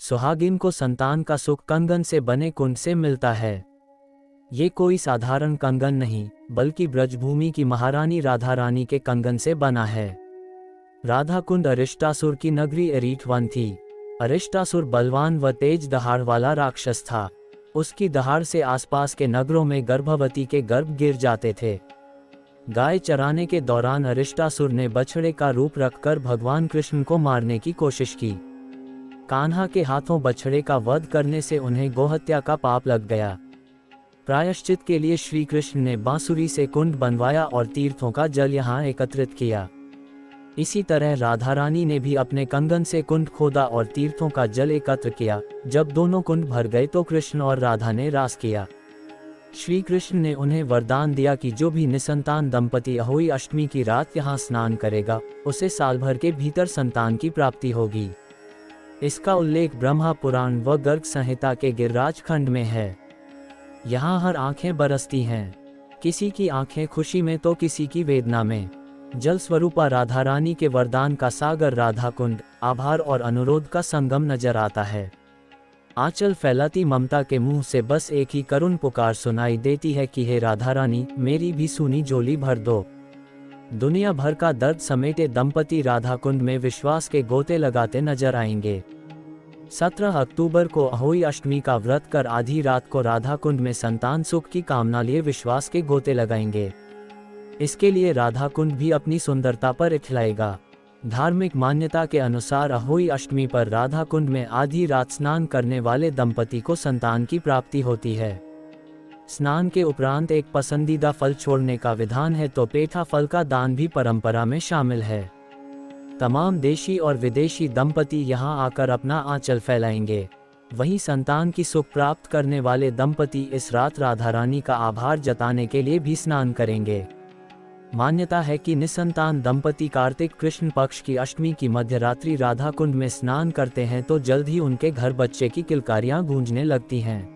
सुहागिन को संतान का सुख कंगन से बने कुंड से मिलता है। ये कोई साधारण कंगन नहीं, बल्कि ब्रजभूमि की महारानी राधा रानी के कंगन से बना है। राधा कुंड अरिष्टासुर की नगरी एरीठवन थी। अरिष्टासुर बलवान व तेज दहाड़ वाला राक्षस था। उसकी दहाड़ से आसपास के नगरों में गर्भवती के गर्भ गिर जाते थे। गाय चराने के दौरान अरिष्टासुर ने बछड़े का रूप रखकर भगवान कृष्ण को मारने की कोशिश की। कान्हा के हाथों बछड़े का वध करने से उन्हें गोहत्या का पाप लग गया। प्रायश्चित के लिए श्री कृष्ण ने बांसुरी से कुंड बनवाया और तीर्थों का जल यहाँ एकत्रित किया। इसी तरह राधा रानी ने भी अपने कंगन से कुंड खोदा और तीर्थों का जल एकत्र किया। जब दोनों कुंड भर गए तो कृष्ण और राधा ने रास किया। श्री कृष्ण ने उन्हें वरदान दिया कि जो भी निसंतान दंपति अहोई अष्टमी की रात यहाँ स्नान करेगा, उसे साल भर के भीतर संतान की प्राप्ति होगी। इसका उल्लेख ब्रह्मा पुराण व गर्ग संहिता के गिरिराज खंड में है। यहाँ हर आंखें बरसती हैं, किसी की आंखें खुशी में तो किसी की वेदना में। जल स्वरूपा राधा रानी के वरदान का सागर राधा कुंड, आभार और अनुरोध का संगम नजर आता है। आंचल फैलाती ममता के मुंह से बस एक ही करुण पुकार सुनाई देती है कि हे राधा रानी, मेरी भी सूनी झोली भर दो। दुनिया भर का दर्द समेटे दंपति राधा कुंड में विश्वास के गोते लगाते नजर आएंगे। 17 अक्टूबर को अहोई अष्टमी का व्रत कर आधी रात को राधा कुंड में संतान सुख की कामना लिए विश्वास के गोते लगाएंगे। इसके लिए राधा कुंड भी अपनी सुंदरता पर इठलाएगा। धार्मिक मान्यता के अनुसार अहोई अष्टमी पर राधा कुंड में आधी रात स्नान करने वाले दंपति को संतान की प्राप्ति होती है। स्नान के उपरांत एक पसंदीदा फल छोड़ने का विधान है, तो पेठा फल का दान भी परंपरा में शामिल है। तमाम देशी और विदेशी दंपति यहां आकर अपना आंचल फैलाएंगे। वहीं संतान की सुख प्राप्त करने वाले दंपति इस रात राधा रानी का आभार जताने के लिए भी स्नान करेंगे। मान्यता है कि निसंतान दंपति कार्तिक कृष्ण पक्ष की अष्टमी की मध्यरात्रि राधा कुंड में स्नान करते हैं तो जल्द ही उनके घर बच्चे की किलकारियां गूंजने लगती हैं।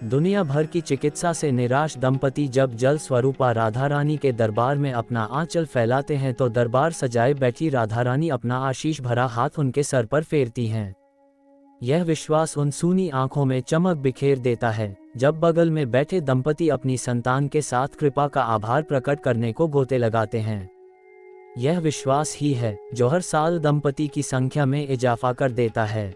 दुनिया भर की चिकित्सा से निराश दंपति जब जल स्वरूपा राधा रानी के दरबार में अपना आंचल फैलाते हैं तो दरबार सजाए बैठी राधा रानी अपना आशीष भरा हाथ उनके सर पर फेरती हैं। यह विश्वास उन सूनी आंखों में चमक बिखेर देता है जब बगल में बैठे दंपति अपनी संतान के साथ कृपा का आभार प्रकट करने को गोते लगाते हैं। यह विश्वास ही है जो हर साल दंपति की संख्या में इजाफा कर देता है।